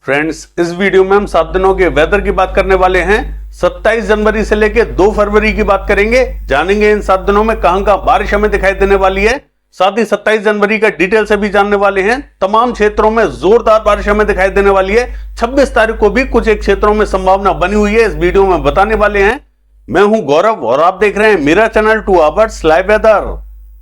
Friends, इस video में हम 7 दिनों के वेदर की बात करने वाले हैं। 27 जनवरी से लेकर 2 फरवरी की बात करेंगे। जानेंगे इन 7 दिनों में कहां कहां बारिश हमें दिखाई देने वाली है। साथ ही 27 जनवरी का डिटेल से भी जानने वाले हैं। तमाम क्षेत्रों में जोरदार बारिश हमें दिखाई देने वाली है। 26 तारीख को भी कुछ एक क्षेत्रों में संभावना बनी हुई है, इस वीडियो में बताने वाले हैं। मैं हूं गौरव और आप देख रहे हैं मेरा चैनल 2 आवर्स लाइव वेदर।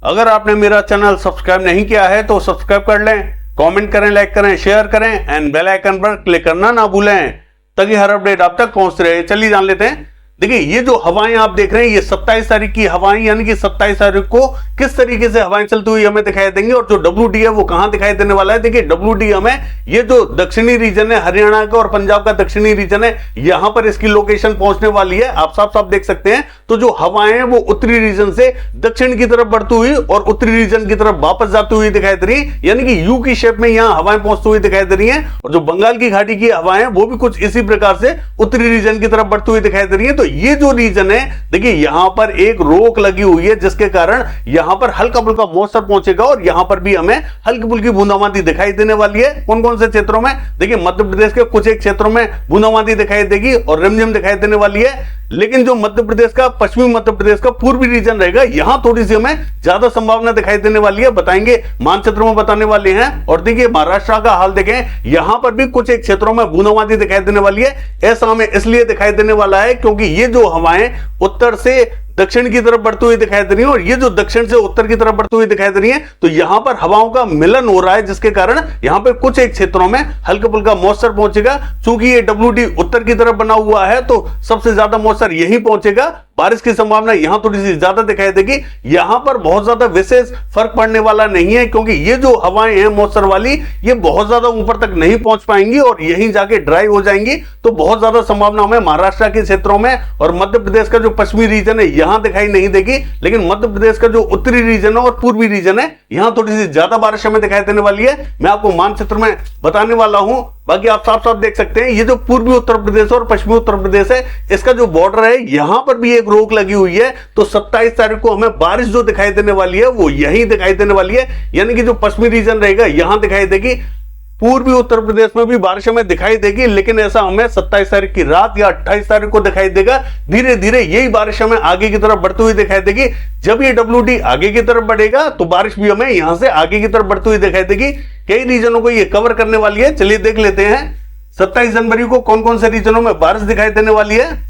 अगर आपने मेरा चैनल सब्सक्राइब नहीं किया है तो सब्सक्राइब कर लें, कमेंट करें, लाइक करें, शेयर करें एंड बेल आइकन पर क्लिक करना ना भूलें ताकि हर अपडेट आप तक पहुंच रहे। चलिए जान लेते हैं। देखिए, ये जो हवाएं आप देख रहे हैं ये 27 तारीख की हवाएं, यानी कि 27 तारीख को किस तरीके से हवाएं चलती हुई हमें दिखाई देंगी और जो WD है वो कहां दिखाई देने वाला है। देखिए, WD हमें ये जो दक्षिणी रीजन है, हरियाणा का और पंजाब का दक्षिणी रीजन है, यहां पर इसकी लोकेशन पहुंचने वाली है। आप साफ साफ देख सकते हैं। तो जो हवाएं हैं वो उत्तरी रीजन से दक्षिण की तरफ बढ़ती हुई और उत्तरी रीजन की तरफ वापस जाती हुई दिखाई दे रही है, यानी कि यू की शेप में यहां हवाएं पहुंचती हुई दिखाई दे रही हैं। और जो बंगाल की घाटी की हवाएं वो भी कुछ इसी प्रकार से उत्तरी रीजन की तरफ बढ़ती हुई दिखाई दे रही है। तो ये जो रीजन है, देखिए यहां पर एक रोक लगी हुई है जिसके कारण यहां पर हल्का फुल्का मॉइस्चर पहुंचेगा और यहां पर भी हमें हल्की फुल्की बूंदाबांदी दिखाई देने वाली है। कौन कौन से क्षेत्रों में? देखिए, मध्य प्रदेश के कुछ एक क्षेत्रों में बूंदाबांदी दिखाई देगी और रिमझिम दिखाई देने वाली है। लेकिन जो मध्य प्रदेश का, पश्चिमी मध्य प्रदेश का पूर्वी रीजन रहेगा, यहां थोड़ी सी हमें ज्यादा संभावना दिखाई देने वाली है। बताएंगे, मानचित्र में बताने वाले हैं। और देखिए, महाराष्ट्र का हाल देखें, यहां पर भी कुछ एक क्षेत्रों में बूंदाबांदी दिखाई देने वाली है। ऐसा हमें इसलिए दिखाई देने वाला है क्योंकि ये जो हवाएं उत्तर से दक्षिण की तरफ बढ़ती हुई दिखाई दे रही है और ये जो दक्षिण से उत्तर की तरफ बढ़ती हुई दिखाई दे रही है, तो यहां पर हवाओं का मिलन हो रहा है जिसके कारण यहां पर कुछ एक क्षेत्रों में हल्का फुल्का मॉइस्चर पहुंचेगा। चूंकि ये WD उत्तर की तरफ बना हुआ है तो सबसे ज्यादा मॉइस्चर यहीं पहुंचेगा। बारिश की संभावना यहां थोड़ी सी ज्यादा दिखाई देगी। यहां पर बहुत ज्यादा विशेष फर्क पड़ने वाला नहीं है क्योंकि ये जो हवाएं हैं मॉइस्चर वाली, ये बहुत ज्यादा ऊपर तक नहीं पहुंच पाएंगी और यहीं जाके ड्राई हो जाएंगी। तो बहुत ज्यादा संभावना हमें महाराष्ट्र के क्षेत्रों में और मध्य प्रदेश का जो पश्चिमी रीजन है यहां दिखाई नहीं देगी। लेकिन मध्य प्रदेश का जो उत्तरी रीजन है और पूर्वी रीजन है, यहां थोड़ी सी ज्यादा बारिश हमें दिखाई देने वाली है। मैं आपको मानचित्र में बताने वाला हूं। बाकी आप साफ साफ देख सकते हैं, ये जो पूर्वी उत्तर प्रदेश और पश्चिमी उत्तर प्रदेश है, इसका जो बॉर्डर है यहां पर भी एक रोक लगी हुई है। तो 27 तारीख को हमें बारिश जो दिखाई देने वाली है वो यहीं दिखाई देने वाली है, यानी कि जो पश्चिमी रीजन रहेगा यहां दिखाई देगी। पूर्वी उत्तर प्रदेश में भी बारिश हमें दिखाई देगी, लेकिन ऐसा हमें 27 तारीख की रात या 28 तारीख को दिखाई देगा। धीरे धीरे यही बारिश हमें आगे की तरफ बढ़ती हुई दिखाई देगी। जब ये WD आगे की तरफ बढ़ेगा तो बारिश भी हमें यहां से आगे की तरफ बढ़ती हुई दिखाई देगी। कई रीजनों को ये कवर करने वाली है। चलिए देख लेते हैं 27 जनवरी को कौन कौन से रीजनों में बारिश दिखाई देने वाली है।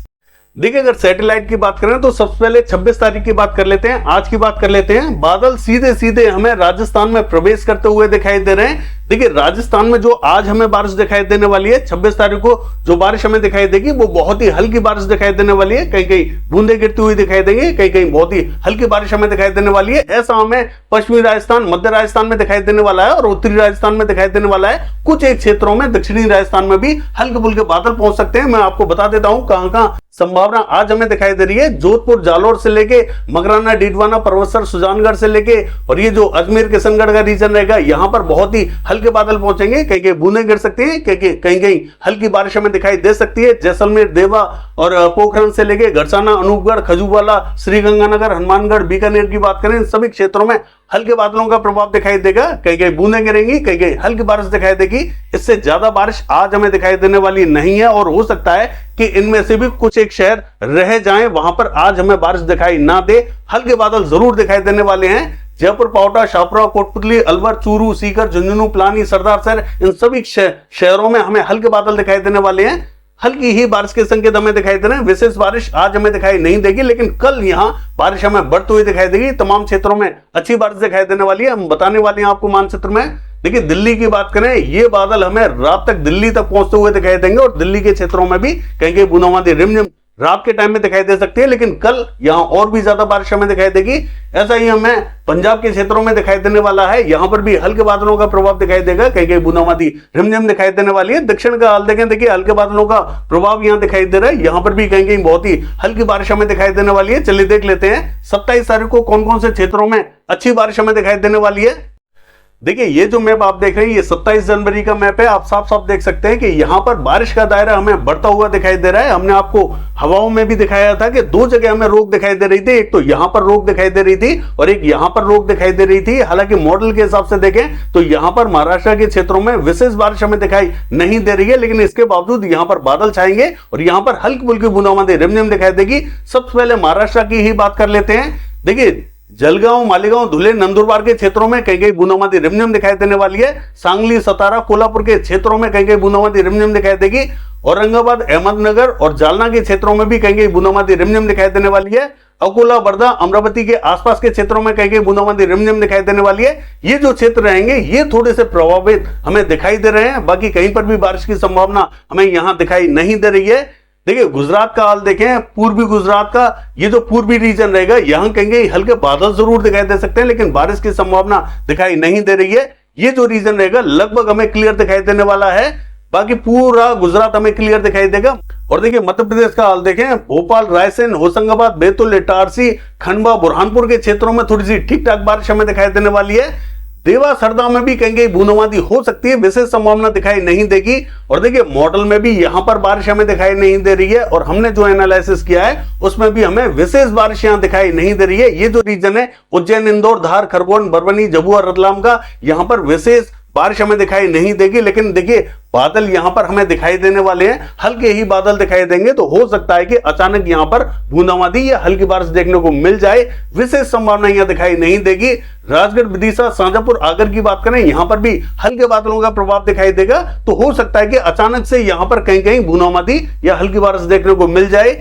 देखिए, अगर सैटेलाइट की बात करें तो सबसे पहले 26 तारीख की बात कर लेते हैं। आज की बात कर लेते हैं। बादल सीधे सीधे हमें राजस्थान में प्रवेश करते हुए दिखाई दे रहे हैं। देखिए, राजस्थान में जो आज हमें बारिश दिखाई देने वाली है, 26 तारीख को जो बारिश हमें दिखाई देगी वो बहुत ही हल्की बारिश दिखाई देने वाली है। कहीं कहीं बूंदे गिरती हुई दिखाई देंगी, कहीं कहीं बहुत ही हल्की बारिश हमें दिखाई देने वाली है। ऐसा हमें पश्चिमी राजस्थान, मध्य राजस्थान में दिखाई देने वाला है और उत्तरी राजस्थान में दिखाई देने वाला है। कुछ एक क्षेत्रों में दक्षिणी राजस्थान में भी हल्के फुल्के बादल पहुंच सकते हैं। मैं आपको बता देता हूं कहां कहां संभावना आज हमें दिखाई दे रही है। जोधपुर, जालोर से लेके मकराना, डीडवाना, परवसर, सुजानगढ़ से लेके और ये जो अजमेर, किशनगढ़ का रीजन रहेगा, यहां पर बहुत ही हल्के बादल पहुंचेंगे। कहीं कहीं बूंदे गिर सकती हैं, कहीं कहीं हल्की बारिश हमें दिखाई दे सकती है। जैसलमेर, देवा और पोखरण से लेके गढ़साना, अनूपगढ़, खजूरवाला, श्रीगंगानगर, हनुमानगढ़, बीकानेर की बात करें, इन सभी क्षेत्रों में हल्के बादलों का प्रभाव दिखाई देगा। कहीं कहीं बूंदें गिरेंगी, कहीं कहीं हल्की बारिश दिखाई देगी। इससे ज्यादा बारिश आज हमें दिखाई देने वाली नहीं है और हो सकता है कि इनमें से भी कुछ एक शहर रह जाएं, वहां पर आज हमें बारिश दिखाई ना दे। हल्के बादल जरूर दिखाई देने वाले हैं। जयपुर, पावटा, शाहपुरा, कोटपुतली, अलवर, चूरू, सीकर, झुंझुनू, पिलानी, सरदार शहर, इन सभी शहरों में हमें हल्के बादल दिखाई देने वाले हैं। हल्की ही बारिश के संकेत हमें दिखाई दे रहे हैं। विशेष बारिश आज हमें दिखाई नहीं देगी, लेकिन कल यहां बारिश हमें बढ़ती हुई दिखाई देगी। तमाम क्षेत्रों में अच्छी बारिश दिखाई देने वाली है। हम बताने वाले हैं आपको मानचित्र में। देखिए, दिल्ली की बात करें, ये बादल हमें रात तक दिल्ली तक पहुंचते हुए दिखाई देंगे और दिल्ली के क्षेत्रों में भी कहीं कहीं बूंदाबांदी रिमझिम रात के टाइम में दिखाई दे सकती है, लेकिन कल यहां और भी ज्यादा बारिश हमें दिखाई देगी। ऐसा ही हमें पंजाब के क्षेत्रों में दिखाई देने वाला है। यहां पर भी हल्के बादलों का प्रभाव दिखाई देगा। कहीं कहीं बूंदाबांदी रिमझिम दिखाई देने वाली है। दक्षिण का हाल देखें, देखिए हल्के बादलों का प्रभाव यहां दिखाई दे रहा है। यहां पर भी कहीं कहीं बहुत ही हल्की बारिश हमें दिखाई देने वाली है। चलिए देख लेते हैं 27 तारीख को कौन कौन से क्षेत्रों में अच्छी बारिश हमें दिखाई देने वाली है। देखिए ये जो मैप आप देख रहे हैं ये 27 जनवरी का मैप है। आप साफ साफ देख सकते हैं कि यहाँ पर बारिश का दायरा हमें बढ़ता हुआ दिखाई दे रहा है। हमने आपको हवाओं में भी दिखाया था कि दो जगह हमें रोक दिखाई दे रही थी, एक तो यहाँ पर रोक दिखाई दे रही थी और एक यहाँ पर रोक दिखाई दे रही थी। हालांकि मॉडल के हिसाब से देखें तो यहाँ पर महाराष्ट्र के क्षेत्रों में विशेष बारिश हमें दिखाई नहीं दे रही है, लेकिन इसके बावजूद यहाँ पर बादल छाएंगे और यहाँ पर हल्की फुल्की बूंदाबांदी रिमझिम दिखाई देगी। सबसे पहले महाराष्ट्र की ही बात कर लेते हैं। देखिए जलगांव, मालेगांव, धुले, नंदुरबार के क्षेत्रों में कहीं कहीं बूंदाबांदी रिमझिम दिखाई देने वाली है। सांगली, सतारा, कोल्हापुर के क्षेत्रों में कहीं कहीं बूंदाबांदी रिमझिम दिखाई देगी। औरंगाबाद, अहमदनगर और जालना के क्षेत्रों में भी कहीं कहीं बूंदाबांदी रिमझिम दिखाई देने वाली है। अकोला, वर्धा, अमरावती के आसपास के क्षेत्रों में कहीं कहीं बूंदाबांदी रिमझिम दिखाई देने वाली है। ये जो क्षेत्र रहेंगे ये थोड़े से प्रभावित हमें दिखाई दे रहे हैं, बाकी कहीं पर भी बारिश की संभावना हमें यहां दिखाई नहीं दे रही है। देखिए गुजरात का हाल देखें, पूर्वी गुजरात का ये जो पूर्वी रीजन रहेगा यहां कहेंगे हल्के बादल जरूर दिखाई दे सकते हैं, लेकिन बारिश की संभावना दिखाई नहीं दे रही है। ये जो रीजन रहेगा लगभग हमें क्लियर दिखाई देने वाला है, बाकी पूरा गुजरात हमें क्लियर दिखाई देगा। और देखिए मध्य प्रदेश का हाल देखें, भोपाल, रायसेन, होशंगाबाद, बैतूल, इटारसी, खंडवा, बुरहानपुर के क्षेत्रों में थोड़ी सी ठीक ठाक बारिश हमें दिखाई देने वाली है। देवास, हरदा में भी कहीं कहीं बूंदाबांदी हो सकती है, विशेष संभावना दिखाई नहीं देगी। और देखिए मॉडल में भी यहां पर बारिश हमें दिखाई नहीं दे रही है और हमने जो एनालिसिस किया है उसमें भी हमें विशेष बारिश यहां दिखाई नहीं दे रही है। ये जो रीजन है उज्जैन, इंदौर, धार, खरगोन, बरवनी, झाबुआ, रतलाम का, यहां पर विशेष बारिश हमें दिखाई नहीं देगी। लेकिन देखिए बादल यहां पर हमें दिखाई देने वाले हैं, हल्के ही बादल दिखाई देंगे, तो हो सकता है कि अचानक यहां पर बूंदाबांदी या हल्की बारिश देखने को मिल जाए। विशेष संभावना यहां दिखाई नहीं देगी। राजगढ़, विदिशा, शाजापुर, आगर की बात करें, यहां पर भी हल्के बादलों का प्रभाव दिखाई देगा, तो हो सकता है कि अचानक से यहां पर कहीं कहीं बूंदाबांदी या हल्की बारिश देखने को मिल जाए।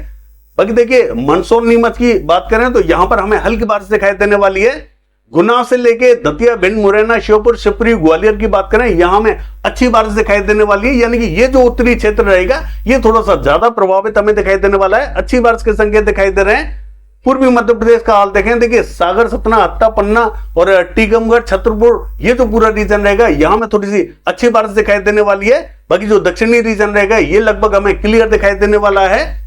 बाकी देखिए मंदसौर, नीमच की बात करें तो यहां पर हमें हल्की बारिश दिखाई देने वाली है। गुना से लेके दतिया, भिंड, मुरैना, श्योपुर, शिवपुरी, ग्वालियर की बात करें, यहां में अच्छी बारिश दिखाई देने वाली है। यानी कि ये जो उत्तरी क्षेत्र रहेगा ये थोड़ा सा ज्यादा प्रभावित हमें दिखाई देने वाला है, अच्छी बारिश के संकेत दिखाई दे रहे हैं। पूर्वी मध्य प्रदेश का हाल देखें, देखिए सागर, सतना, अत्ता, पन्ना और टीकमगढ़, छतरपुर, ये जो पूरा रीजन रहेगा यहां में थोड़ी सी अच्छी बारिश दिखाई देने वाली है। बाकी जो दक्षिणी रीजन रहेगा ये लगभग हमें क्लियर दिखाई देने वाला है।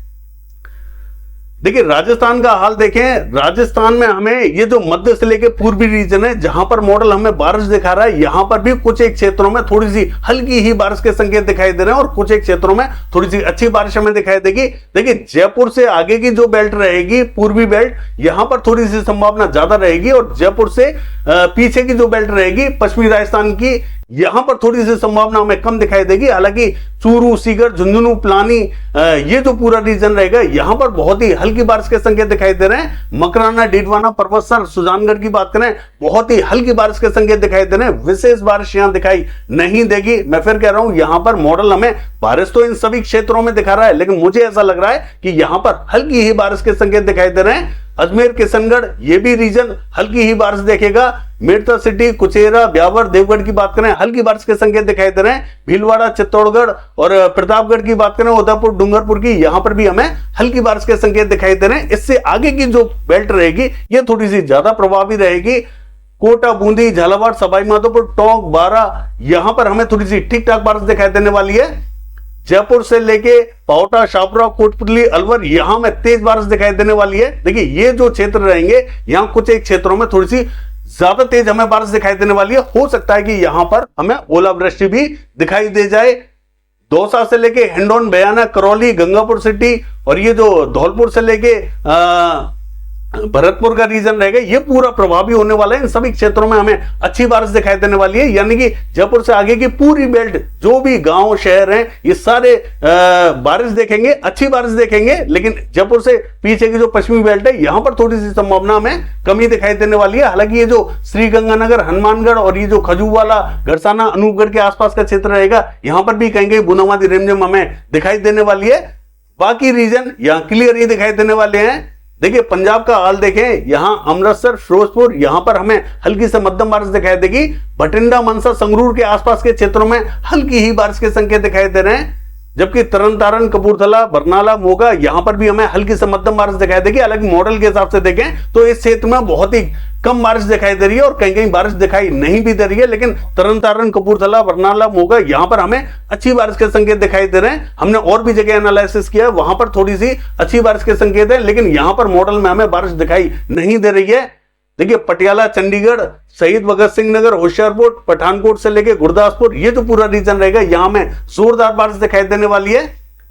देखिए राजस्थान का हाल देखें, राजस्थान में हमें ये जो मध्य से लेके पूर्वी रीजन है जहां पर मॉडल हमें बारिश दिखा रहा है, यहां पर भी कुछ एक क्षेत्रों में थोड़ी सी हल्की ही बारिश के संकेत दिखाई दे रहे हैं और कुछ एक क्षेत्रों में थोड़ी सी अच्छी बारिश हमें दिखाई देगी। देखिए जयपुर से आगे की जो बेल्ट रहेगी, पूर्वी बेल्ट, यहां पर थोड़ी सी संभावना ज्यादा रहेगी और जयपुर से पीछे की जो बेल्ट रहेगी पश्चिमी राजस्थान की, यहां पर थोड़ी सी संभावना हमें कम दिखाई देगी। हालांकि चूरू, सीकर, झुंझुनू, पिलानी, ये जो पूरा रीजन रहेगा यहां पर बहुत ही हल्की बारिश के संकेत दिखाई दे रहे हैं। मकराना, डीडवाना, परबतसर, सुजानगढ़ की बात करें, बहुत ही हल्की बारिश के संकेत दिखाई दे रहे हैं, विशेष बारिश यहां दिखाई नहीं देगी। मैं फिर कह रहा हूं यहां पर मॉडल हमें बारिश तो इन सभी क्षेत्रों में दिखा रहा है, लेकिन मुझे ऐसा लग रहा है कि यहां पर हल्की ही बारिश के संकेत दिखाई दे रहे हैं। अजमेर, किशनगढ़, ये भी रीजन हल्की ही बारिश देखेगा। मेरठ सिटी, कुचेरा, ब्यावर, देवगढ़ की बात करें, हल्की बारिश के संकेत दिखाई दे रहे हैं। भीलवाड़ा, चित्तौड़गढ़ और प्रतापगढ़ की बात करें, उदयपुर, डूंगरपुर की, यहां पर भी हमें हल्की बारिश के संकेत दिखाई दे रहे हैं। इससे आगे की जो बेल्ट रहेगी ये थोड़ी सी ज्यादा प्रभावी रहेगी। कोटा, बूंदी, झालावाड़, सवाई माधोपुर, टोंक, बारा, यहां पर हमें थोड़ी सी ठीक ठाक बारिश दिखाई देने वाली है। जयपुर से लेके पावटा, शाहपुरा, कोटपुतली, अलवर, यहां में तेज बारिश दिखाई देने वाली है। देखिए ये जो क्षेत्र रहेंगे यहां कुछ एक क्षेत्रों में थोड़ी सी ज्यादा तेज हमें बारिश दिखाई देने वाली है। हो सकता है कि यहां पर हमें ओलावृष्टि भी दिखाई दे जाए। दौसा से लेके हिंडौन, बयाना, करौली, गंगापुर सिटी और ये जो धौलपुर से लेके भरतपुर का रीजन रहेगा ये पूरा प्रभावी होने वाला है। इन सभी क्षेत्रों में हमें अच्छी बारिश दिखाई देने वाली है। यानी कि जयपुर से आगे की पूरी बेल्ट, जो भी गांव शहर हैं, ये सारे बारिश देखेंगे, अच्छी बारिश देखेंगे। लेकिन जयपुर से पीछे की जो पश्चिमी बेल्ट है यहां पर थोड़ी सी संभावना हमें कमी दिखाई देने वाली है। हालांकि ये जो श्रीगंगानगर, हनुमानगढ़ और ये जो खजूरवाला, गरसाना, अनूपगढ़ के आसपास का क्षेत्र रहेगा यहां पर भी कहीं कहीं बूंदाबांदी रिमझिम हमें दिखाई देने वाली है। बाकी रीजन यहां क्लियर ही दिखाई देने वाले हैं। देखिए पंजाब का हाल देखें, यहां अमृतसर, फिरोजपुर, यहां पर हमें हल्की से मध्यम बारिश दिखाई देगी। बठिंडा, मनसा, संगरूर के आसपास के क्षेत्रों में हल्की ही बारिश के संकेत दिखाई दे रहे हैं। जबकि तरन तारण, कपूरथला, बरनाला, मोगा, यहां पर भी हमें हल्की से मध्यम बारिश दिखाई देगी। हालांकि मॉडल के हिसाब से देखें तो इस क्षेत्र में बहुत ही कम बारिश दिखाई दे रही है और कहीं कहीं बारिश दिखाई नहीं भी दे रही है। लेकिन तरन तारण, कपूरथला, बरनाला, मोगा, यहां पर हमें अच्छी बारिश के संकेत दिखाई दे रहे हैं। हमने और भी जगह एनालिसिस किया है, वहां पर थोड़ी सी अच्छी बारिश के संकेत है, लेकिन यहां पर मॉडल में हमें बारिश दिखाई नहीं दे रही है। देखिए पटियाला, चंडीगढ़, शहीद भगत सिंह नगर, होशियारपुर, पठानकोट से लेके गुरदासपुर, ये जो पूरा रीजन रहेगा यहां में जोरदार बारिश दिखाई देने वाली है।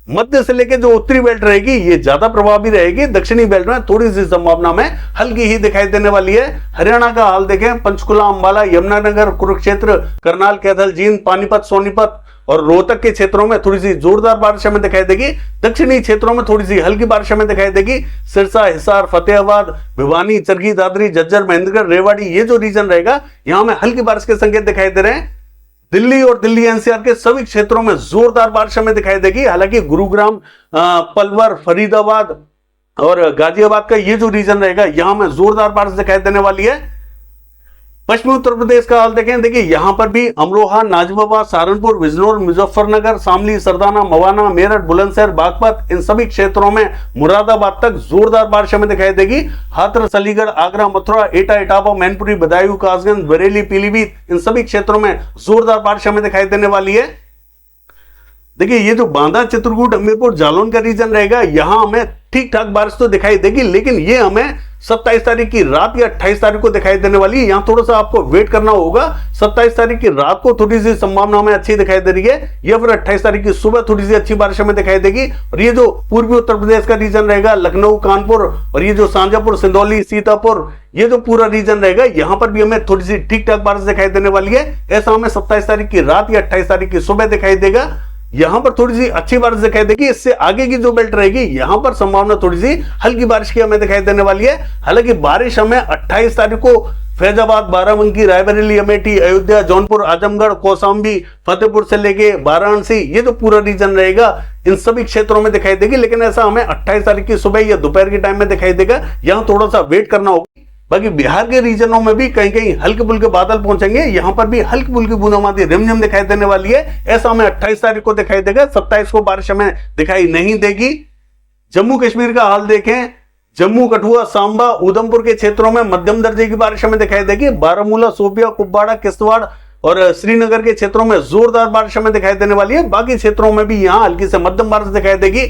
मध्य से लेके जो उत्तरी बेल्ट रहेगी ये ज्यादा प्रभावी रहेगी, दक्षिणी बेल्ट में थोड़ी सी संभावना में हल्की ही दिखाई देने वाली है। हरियाणा का हाल देखें, पंचकुला, अंबाला, यमुनानगर, कुरुक्षेत्र, करनाल, कैथल, जींद, पानीपत, सोनीपत और रोहतक के क्षेत्रों में थोड़ी सी जोरदार बारिश हमें दिखाई देगी। दक्षिणी क्षेत्रों में थोड़ी सी हल्की बारिश हमें दिखाई देगी। सिरसा, हिसार, फतेहाबाद, भिवानी, चरखी दादरी, झज्जर, महेंद्रगढ़, रेवाड़ी, ये जो रीजन रहेगा यहां में हल्की बारिश के संकेत दिखाई दे रहे हैं। दिल्ली और दिल्ली एनसीआर के सभी क्षेत्रों में जोरदार बारिश हमें दिखाई देगी। हालांकि गुरुग्राम, पलवल, फरीदाबाद और गाजियाबाद का ये जो रीजन रहेगा यहां में जोरदार बारिश दिखाई देने वाली है। पश्चिमी उत्तर प्रदेश का हाल देखें, देखिए यहां पर भी अमरोहा, नाजिबाबाद, सहारनपुर, बिजनौर, मुजफ्फरनगर, शामली, सरदाना, मवाना, मेरठ, बुलंदशहर, बागपत, इन सभी क्षेत्रों में मुरादाबाद तक जोरदार बारिश हमें दिखाई देगी। हाथरस, अलीगढ़, आगरा, मथुरा, एटा, इटावा, मैनपुरी, बदायूं, कासगंज, बरेली, पीलीभीत, इन सभी क्षेत्रों में जोरदार बारिश हमें दिखाई देने वाली है। देखिए ये जो बांदा, चित्रकूट, हमीरपुर, जालौन का रीजन रहेगा यहां हमें ठीक ठाक बारिश तो दिखाई देगी, लेकिन ये हमें 27 तारीख की रात या 28 तारीख को दिखाई देने वाली है। यहां थोड़ा सा आपको वेट करना होगा। 27 तारीख की रात को थोड़ी सी संभावना हमें अच्छी दिखाई दे रही है, या फिर 28 तारीख की सुबह थोड़ी सी अच्छी बारिश हमें दिखाई देगी। और ये जो पूर्वी उत्तर प्रदेश का रीजन रहेगा, लखनऊ, कानपुर और ये जो शाहजहांपुर, सिंदौली, सीतापुर, ये जो पूरा रीजन रहेगा यहां पर भी हमें थोड़ी सी ठीक ठाक बारिश दिखाई देने वाली है। ऐसा हमें 27 तारीख की रात या 28 तारीख की सुबह दिखाई देगा। यहां पर थोड़ी सी अच्छी बारिश दिखाई देगी। इससे आगे की जो बेल्ट रहेगी यहां पर संभावना थोड़ी सी हल्की बारिश की हमें दिखाई देने वाली है। हालांकि बारिश हमें 28 तारीख को फैजाबाद, बाराबंकी, रायबरेली, अमेठी, अयोध्या, जौनपुर, आजमगढ़, कौशाम्बी, फतेहपुर से लेके वाराणसी, ये जो पूरा रीजन रहेगा इन सभी क्षेत्रों में दिखाई देगी। लेकिन ऐसा हमें 28 तारीख की सुबह या दोपहर के टाइम में दिखाई देगा। यहां थोड़ा सा वेट करना होगा। बाकी बिहार के रीजनों में भी कहीं कहीं हल्के फुल्के बादल पहुंचेंगे। यहां पर भी हल्की फुल्की बूंदाबांदी रिमझिम दिखाई देने वाली है। ऐसा हमें 28 तारीख को दिखाई देगा। 27 को बारिश हमें दिखाई नहीं देगी। जम्मू कश्मीर का हाल देखें, जम्मू, कठुआ, सांबा, उधमपुर के क्षेत्रों में मध्यम दर्जे की बारिश हमें दिखाई देगी। बारामूला, शोपियां, कुपवाड़ा, किश्तवाड़ और श्रीनगर के क्षेत्रों में जोरदार बारिश हमें दिखाई देने वाली है। बाकी क्षेत्रों में भी यहां हल्की से मध्यम बारिश दिखाई देगी।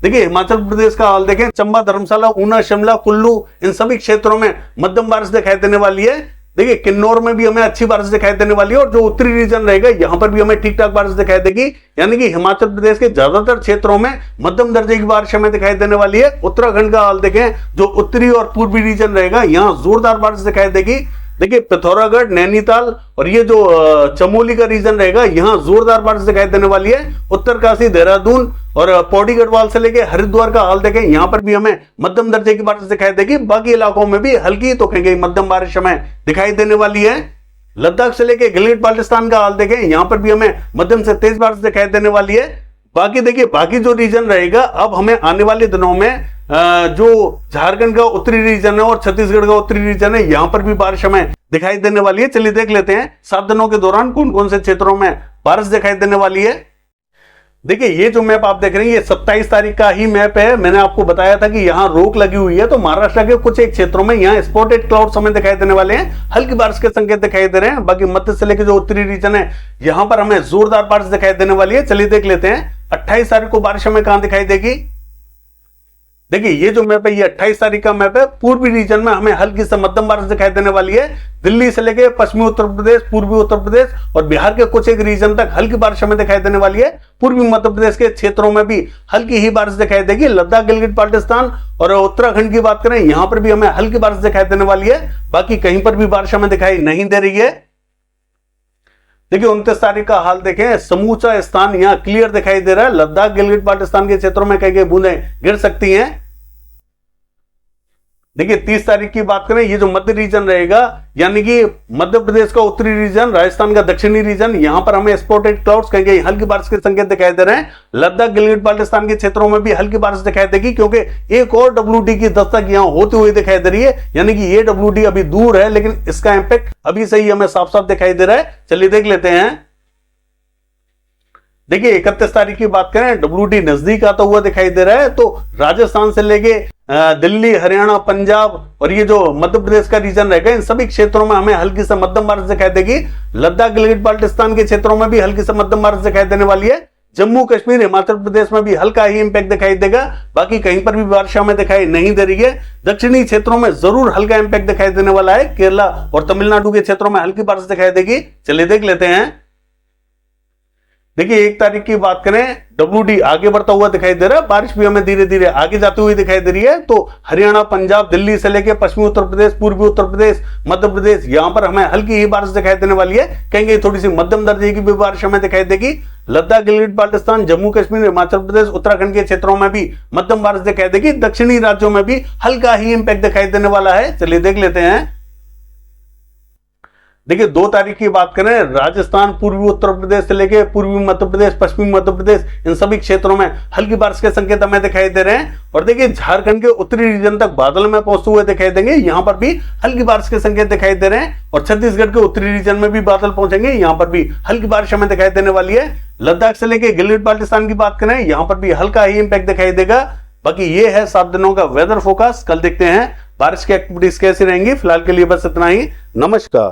देखिए हिमाचल प्रदेश का हाल देखें, चंबा, धर्मशाला, ऊना, शिमला, कुल्लू, इन सभी क्षेत्रों में मध्यम बारिश दिखाई देने वाली है। देखिए किन्नौर में भी हमें अच्छी बारिश दिखाई देने वाली है। और जो उत्तरी रीजन रहेगा यहां पर भी हमें ठीक ठाक बारिश दिखाई देगी। यानी कि हिमाचल प्रदेश के ज्यादातर क्षेत्रों में मध्यम दर्जे की बारिश हमें दिखाई देने वाली है। उत्तराखंड का हाल देखें, जो उत्तरी और पूर्वी रीजन रहेगा यहां जोरदार बारिश दिखाई देगी। देखिए पिथौरागढ़, नैनीताल और ये जो चमोली का रीजन रहेगा यहां जोरदार बारिश दिखाई देने वाली है। उत्तरकाशी, देहरादून और पौड़ी गढ़वाल से लेके हरिद्वार का हाल देखें, यहां पर भी हमें मध्यम दर्जे की बारिश दिखाई देगी। बाकी इलाकों में भी हल्की तो कहीं कहीं मध्यम बारिश हमें दिखाई देने वाली है। लद्दाख से लेके गिलगित बाल्टिस्तान का हाल देखें, यहां पर भी हमें मध्यम से तेज बारिश दिखाई देने वाली है। बाकी देखिए बाकी जो रीजन रहेगा अब हमें आने वाले दिनों में जो झारखंड का उत्तरी रीजन है और छत्तीसगढ़ का उत्तरी रीजन है यहां पर भी बारिश हमें दिखाई देने वाली है। चलिए देख लेते हैं 7 दिनों के दौरान कौन कौन से क्षेत्रों में बारिश दिखाई देने वाली है। देखिए ये जो मैप आप देख रहे हैं ये 27 तारीख का ही मैप है। मैंने आपको बताया था कि यहां रोक लगी हुई है, तो महाराष्ट्र के कुछ एक क्षेत्रों में यहां स्पॉटेड क्लाउड्स हमें दिखाई देने वाले हैं। हल्की बारिश के संकेत दिखाई दे रहे हैं। बाकी मध्य से लेकर जो उत्तरी रीजन है यहां पर हमें जोरदार बारिश दिखाई देने वाली है। चलिए देख लेते हैं 28 तारीख को बारिश हमें कहां दिखाई देगी। देखिए ये जो मैप है ये 28 तारीख का मैप है। पूर्वी रीजन में हमें हल्की से मध्यम बारिश दिखाई देने वाली है। दिल्ली से लेकर पश्चिमी उत्तर प्रदेश, पूर्वी उत्तर प्रदेश और बिहार के कुछ एक रीजन तक हल्की बारिश हमें दिखाई देने वाली है। पूर्वी मध्य प्रदेश के क्षेत्रों में भी हल्की ही बारिश दिखाई देगी। लद्दाख, गिलगित बाल्टिस्तान और उत्तराखंड की बात करें यहां पर भी हमें हल्की बारिश दिखाई देने वाली है। बाकी कहीं पर भी बारिश हमें दिखाई नहीं दे रही है। देखिए 29 तारीख का हाल देखें, समूचा स्थान यहां क्लियर दिखाई दे रहा है। लद्दाख, गिलगित बाल्टिस्तान के क्षेत्रों में कई कई बूंदें गिर सकती हैं। देखिए 30 तारीख की बात करें, ये जो मध्य रीजन रहेगा यानी कि मध्य प्रदेश का उत्तरी रीजन, राजस्थान का दक्षिणी रीजन, यहां पर हमें स्पॉटेड क्लाउड्स कहीं कहीं हल्की बारिश के संकेत दिखाई दे रहे हैं। लद्दाख, गिलगित बाल्टिस्तान के क्षेत्रों में भी हल्की बारिश दिखाई देगी, क्योंकि एक और WD की दस्तक यहां होती हुई दिखाई दे रही है। यानी कि ये WD अभी दूर है लेकिन इसका इंपैक्ट अभी से ही हमें साफ साफ दिखाई दे रहा है। चलिए देख लेते हैं। देखिए 31 तारीख की बात करें, WD नजदीक आता हुआ दिखाई दे रहा है। तो राजस्थान से लेके दिल्ली, हरियाणा, पंजाब और ये जो मध्य प्रदेश का रीजन रहेगा इन सभी क्षेत्रों में हमें हल्की से मध्यम बारिश दिखाई देगी। लद्दाख, गिलगित बाल्टिस्तान के क्षेत्रों में भी हल्की से मध्यम बारिश दिखाई देने वाली है। जम्मू कश्मीर हिमाचल प्रदेश में भी हल्का ही इंपैक्ट दिखाई देगा, बाकी कहीं पर भी बारिश हमें दिखाई नहीं दे रही है। दक्षिणी क्षेत्रों में जरूर हल्का इंपैक्ट दिखाई देने वाला है, केरला और तमिलनाडु के क्षेत्रों में हल्की बारिश दिखाई देगी। चलिए देख लेते हैं। देखिए 1 तारीख की बात करें, WD आगे बढ़ता हुआ दिखाई दे रहा है, बारिश भी हमें धीरे धीरे आगे जाती हुई दिखाई दे रही है। तो हरियाणा, पंजाब, दिल्ली से लेकर पश्चिमी उत्तर प्रदेश, पूर्वी उत्तर प्रदेश, मध्य प्रदेश, यहां पर हमें हल्की ही बारिश दिखाई देने वाली है। कहीं थोड़ी सी मध्यम दर्जे की भी बारिश हमें दिखाई देगी। लद्दाख, गिलगित बाल्टिस्तान, जम्मू कश्मीर, हिमाचल प्रदेश, उत्तराखंड के क्षेत्रों में भी मध्यम बारिश दिखाई देगी। दक्षिणी राज्यों में भी हल्का ही इंपैक्ट दिखाई देने वाला है। चलिए देख लेते हैं। देखिए 2 तारीख की बात करें, राजस्थान, पूर्वी उत्तर प्रदेश से लेकर पूर्वी मध्य प्रदेश, पश्चिमी मध्य प्रदेश, इन सभी क्षेत्रों में हल्की बारिश के संकेत हमें दिखाई दे रहे हैं। और देखिए झारखंड के उत्तरी रीजन तक बादल में पहुंचते हुए दिखाई देंगे, यहां पर भी हल्की बारिश के संकेत दिखाई दे रहे हैं। और छत्तीसगढ़ के उत्तरी रीजन में भी बादल पहुंचेंगे, यहां पर भी हल्की बारिश हमें दिखाई देने वाली है। लद्दाख से लेकर गिलगित बाल्टिस्तान की बात करें, यहां पर भी हल्का ही इंपैक्ट दिखाई देगा। बाकी ये है 7 दिनों का वेदर फोरकास्ट। कल देखते हैं बारिश की एक्टिविटीज कैसी रहेंगी। फिलहाल के लिए बस इतना ही। नमस्कार।